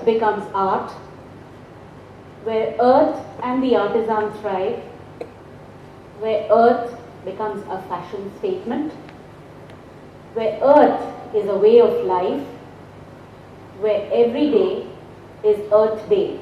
earth becomes art, where earth and the artisan thrive, where earth becomes a fashion statement, where earth is a way of life, where every day is Earth Day.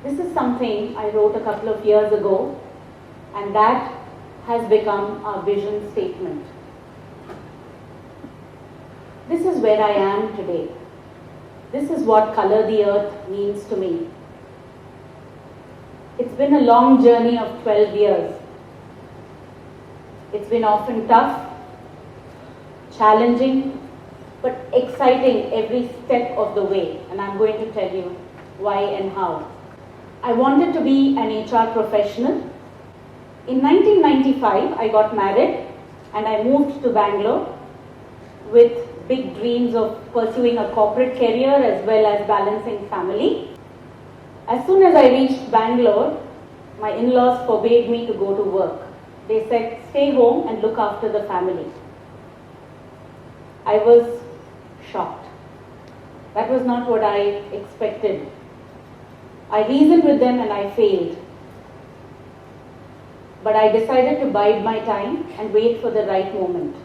This is something I wrote a couple of years ago, and that has become our vision statement. This is where I am today. This is what Color the Earth means to me. It's been a long journey of 12 years. It's been often tough, challenging, but exciting every step of the way, and I'm going to tell you why and how. I wanted to be an HR professional. In 1995, I got married and I moved to Bangalore with big dreams of pursuing a corporate career as well as balancing family. As soon as I reached Bangalore, my in-laws forbade me to go to work. They said, stay home and look after the family. I was shocked. That was not what I expected. I reasoned with them and I failed. But I decided to bide my time and wait for the right moment.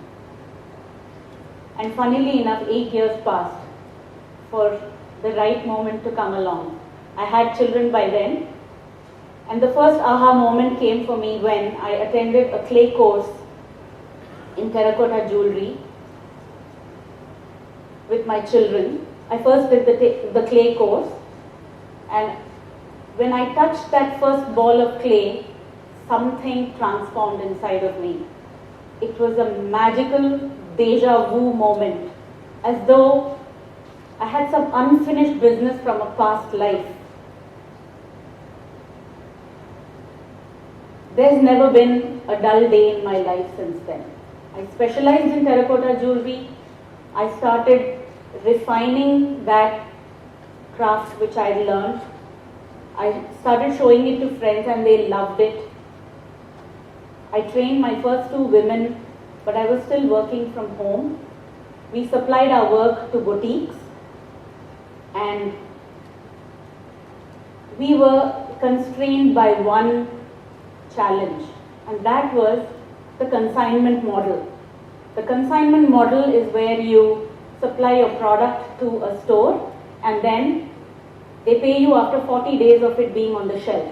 And funnily enough, 8 years passed for the right moment to come along. I had children by then. And the first aha moment came for me when I attended a clay course in terracotta jewellery with my children. I first did the clay course, and when I touched that first ball of clay, something transformed inside of me. It was a magical deja vu moment, as though I had some unfinished business from a past life. There's never been a dull day in my life since then. I specialized in terracotta jewellery. I started refining that craft which I learned. I started showing it to friends and they loved it. I trained my first 2 women, but I was still working from home. We supplied our work to boutiques and we were constrained by one challenge, and that was the consignment model. The consignment model is where you supply your product to a store and then they pay you after 40 days of it being on the shelf.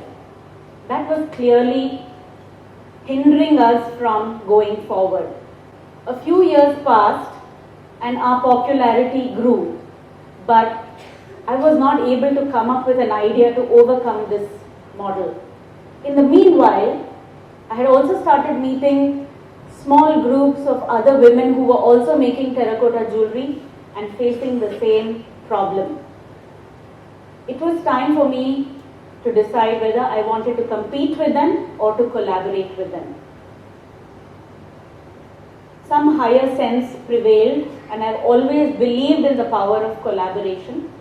That was clearly hindering us from going forward. A few years passed and our popularity grew, but I was not able to come up with an idea to overcome this model. In the meanwhile, I had also started meeting small groups of other women who were also making terracotta jewellery and facing the same problem. It was time for me to decide whether I wanted to compete with them or to collaborate with them. Some higher sense prevailed, and I've always believed in the power of collaboration.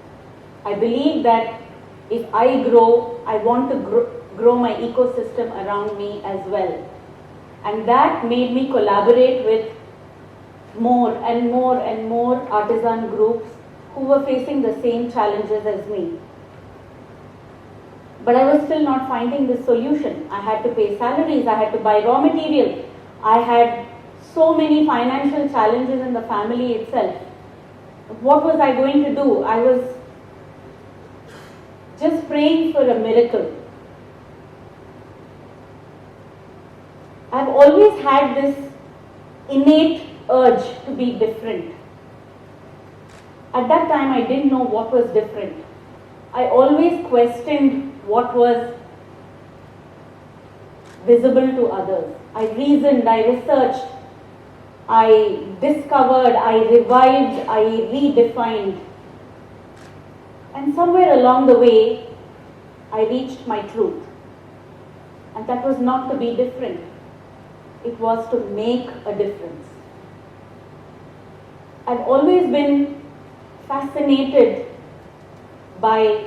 I believe that if I grow, I want to grow my ecosystem around me as well. And that made me collaborate with more and more and more artisan groups who were facing the same challenges as me. But I was still not finding the solution. I had to pay salaries, I had to buy raw material. I had so many financial challenges in the family itself. What was I going to do? I was just praying for a miracle. I've always had this innate urge to be different. At that time, I didn't know what was different. I always questioned what was visible to others. I reasoned, I researched, I discovered, I revived, I redefined. And somewhere along the way, I reached my truth. And that was not to be different. It was to make a difference. I've always been fascinated by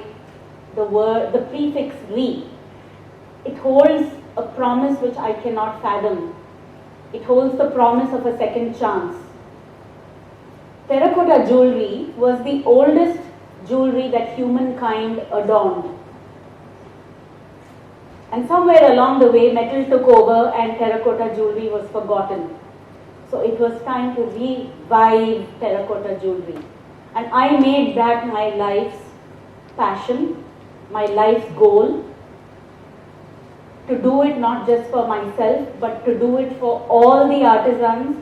the prefix "re." It holds a promise which I cannot fathom. It holds the promise of a second chance. Terracotta jewellery was the oldest jewelry that humankind adorned. And somewhere along the way, metal took over and terracotta jewelry was forgotten. So it was time to revive terracotta jewelry. And I made that my life's passion, my life's goal, to do it not just for myself, but to do it for all the artisans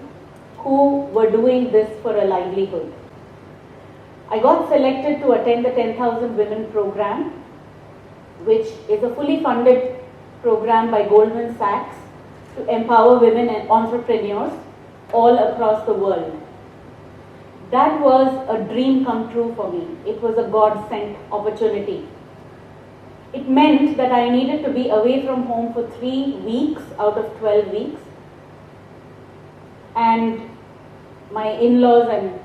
who were doing this for a livelihood. I got selected to attend the 10,000 Women program, which is a fully funded program by Goldman Sachs to empower women and entrepreneurs all across the world. That was a dream come true for me. It was a God-sent opportunity. It meant that I needed to be away from home for 3 weeks out of 12 weeks. And my in-laws and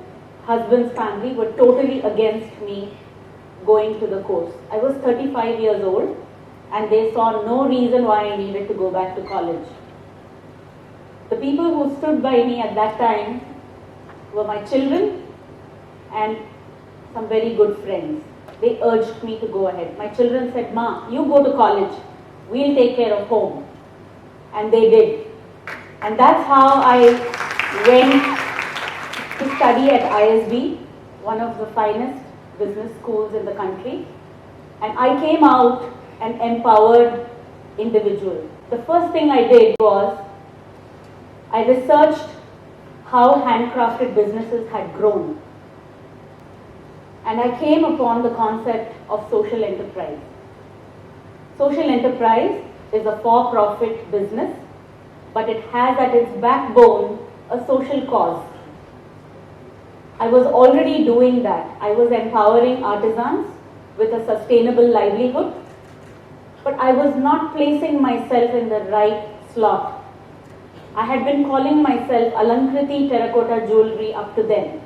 husband's family were totally against me going to the course. I was 35 years old and they saw no reason why I needed to go back to college. The people who stood by me at that time were my children and some very good friends. They urged me to go ahead. My children said, "Ma, you go to college. We'll take care of home." And they did. And that's how I went to study at ISB, one of the finest business schools in the country. And I came out an empowered individual. The first thing I did was I researched how handcrafted businesses had grown. And I came upon the concept of social enterprise. Social enterprise is a for-profit business, but it has at its backbone a social cause. I was already doing that. I was empowering artisans with a sustainable livelihood, but I was not placing myself in the right slot. I had been calling myself Alankriti Terracotta Jewellery up to then.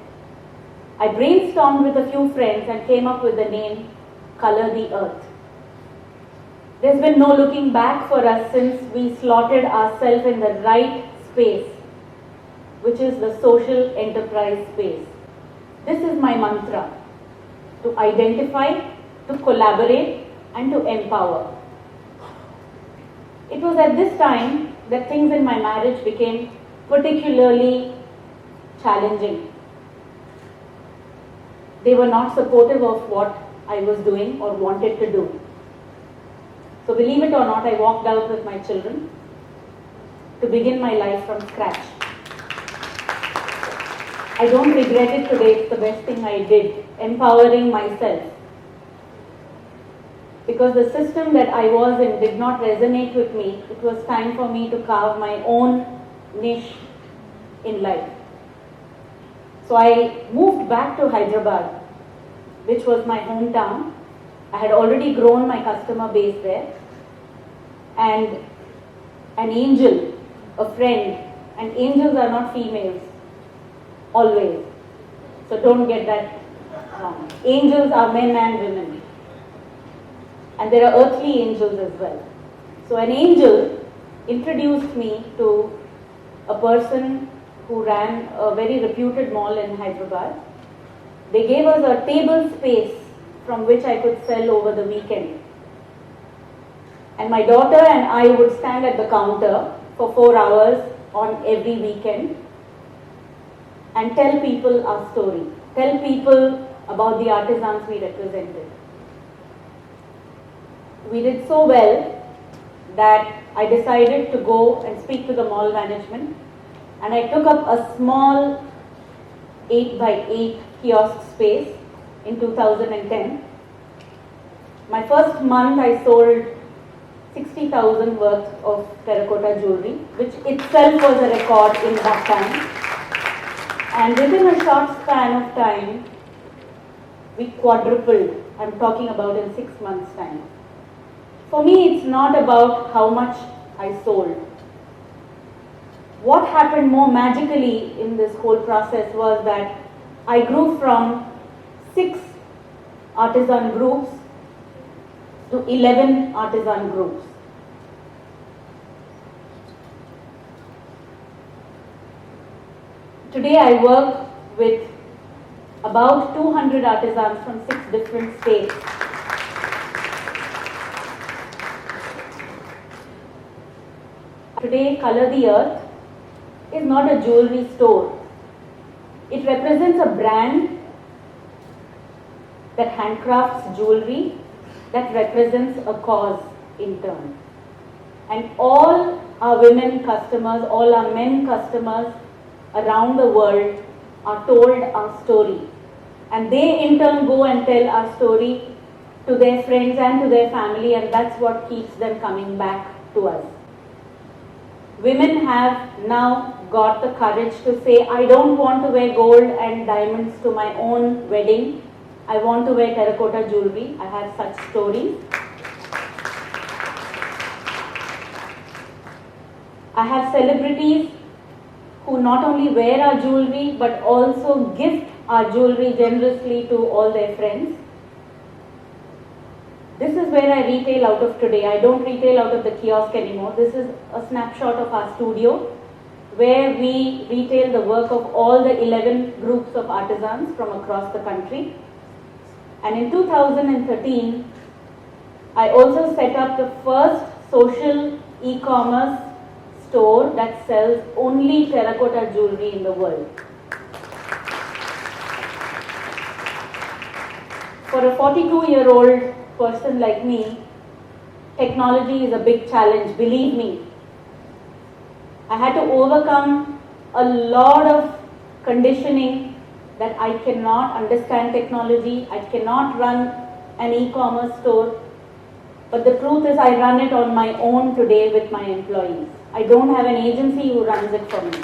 I brainstormed with a few friends and came up with the name Color the Earth. There's been no looking back for us since we slotted ourselves in the right space, which is the social enterprise space. This is my mantra: to identify, to collaborate, and to empower. It was at this time that things in my marriage became particularly challenging. They were not supportive of what I was doing or wanted to do. So believe it or not, I walked out with my children to begin my life from scratch. I don't regret it today. It's the best thing I did, empowering myself. Because the system that I was in did not resonate with me, it was time for me to carve my own niche in life. So I moved back to Hyderabad, which was my hometown. I had already grown my customer base there. And an angel, a friend, and angels are not females, always. So don't get that wrong. Angels are men and women. And there are earthly angels as well. So an angel introduced me to a person who ran a very reputed mall in Hyderabad. They gave us a table space from which I could sell over the weekend. And my daughter and I would stand at the counter for 4 hours on every weekend and tell people our story, tell people about the artisans we represented. We did so well that I decided to go and speak to the mall management, and I took up a small 8x8 kiosk space in 2010. My first month I sold 60,000 worth of terracotta jewelry, which itself was a record in that time. And within a short span of time, we quadrupled. I'm talking about in 6 months' time. For me, it's not about how much I sold. What happened more magically in this whole process was that I grew from 6 artisan groups to 11 artisan groups. Today I work with about 200 artisans from 6 different states. Today, Color the Earth is not a jewelry store. It represents a brand that handcrafts jewelry that represents a cause in turn. And all our women customers, all our men customers around the world are told our story. And they in turn go and tell our story to their friends and to their family, and that's what keeps them coming back to us. Women have now got the courage to say, I don't want to wear gold and diamonds to my own wedding. I want to wear terracotta jewelry. I have such stories. I have celebrities who not only wear our jewelry but also gift our jewelry generously to all their friends. This is where I retail out of today. I don't retail out of the kiosk anymore. This is a snapshot of our studio where we retail the work of all the 11 groups of artisans from across the country. And in 2013, I also set up the first social e-commerce store that sells only terracotta jewelry in the world. For a 42-year-old person like me, technology is a big challenge, believe me. I had to overcome a lot of conditioning that I cannot understand technology, I cannot run an e-commerce store. But the truth is I run it on my own today with my employees. I don't have an agency who runs it for me.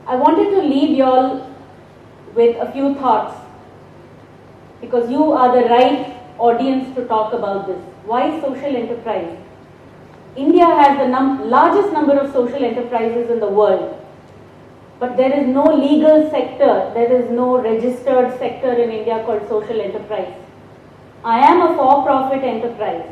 I wanted to leave you all with a few thoughts because you are the right audience to talk about this. Why social enterprise? India has the largest number of social enterprises in the world. But there is no legal sector, there is no registered sector in India called social enterprise. I am a for-profit enterprise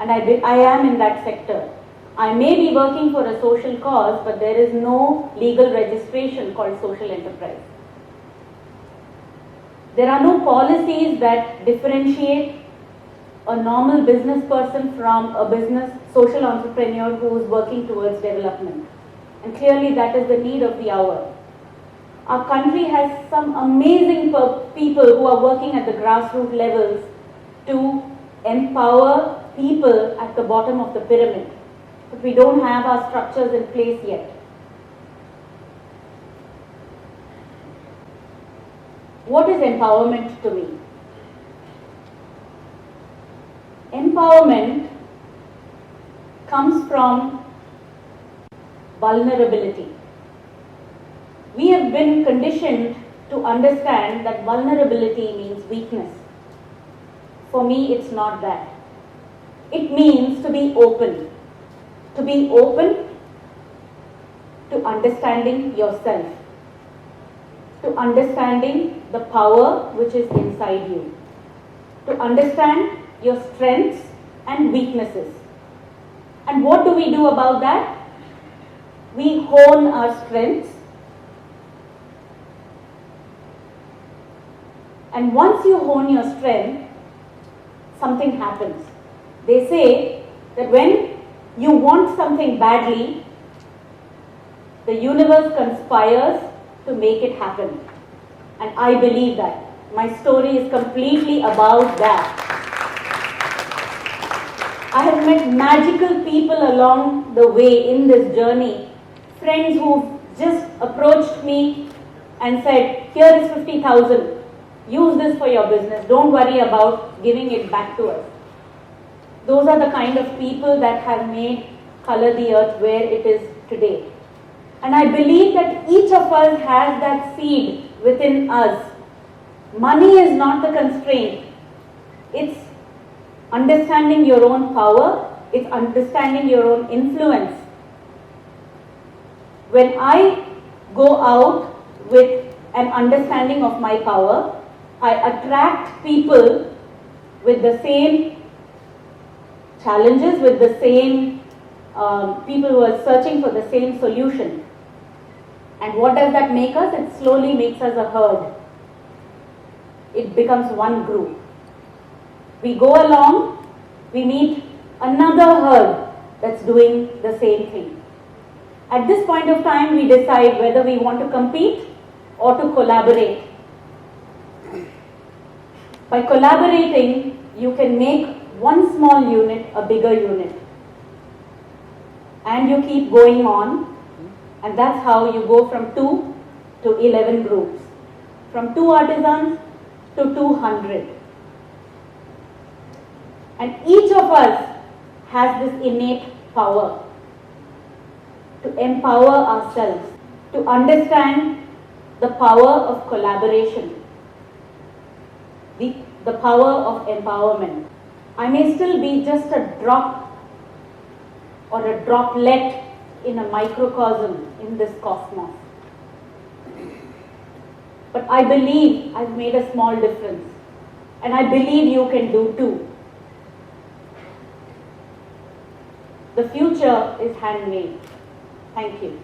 and I am in that sector. I may be working for a social cause, but there is no legal registration called social enterprise. There are no policies that differentiate a normal business person from a business social entrepreneur who is working towards development. And clearly that is the need of the hour. Our country has some amazing people who are working at the grassroots levels to empower people at the bottom of the pyramid. But we don't have our structures in place yet. What is empowerment to me? Empowerment comes from vulnerability. We have been conditioned to understand that vulnerability means weakness. For me, it's not that. It means to be open. To be open to understanding yourself. To understanding the power which is inside you. To understand your strengths and weaknesses. And what do we do about that? We hone our strengths, and once you hone your strength, something happens. They say that when you want something badly, the universe conspires to make it happen. And I believe that. My story is completely about that. I have met magical people along the way in this journey. Friends who just approached me and said, here is 50,000, use this for your business, don't worry about giving it back to us. Those are the kind of people that have made Color the Earth where it is today. And I believe that each of us has that seed within us. Money is not the constraint. It's understanding your own power, it's understanding your own influence. When I go out with an understanding of my power, I attract people with the same challenges, with the same people who are searching for the same solution. And what does that make us? It slowly makes us a herd. It becomes one group. We go along, we meet another herd that's doing the same thing. At this point of time, we decide whether we want to compete or to collaborate. By collaborating, you can make one small unit a bigger unit. And you keep going on, and that's how you go from 2 to 11 groups. From 2 artisans to 200. And each of us has this innate power to empower ourselves, to understand the power of collaboration, the power of empowerment. I may still be just a drop or a droplet in a microcosm in this cosmos. But I believe I've made a small difference, and I believe you can do too. The future is handmade. Thank you.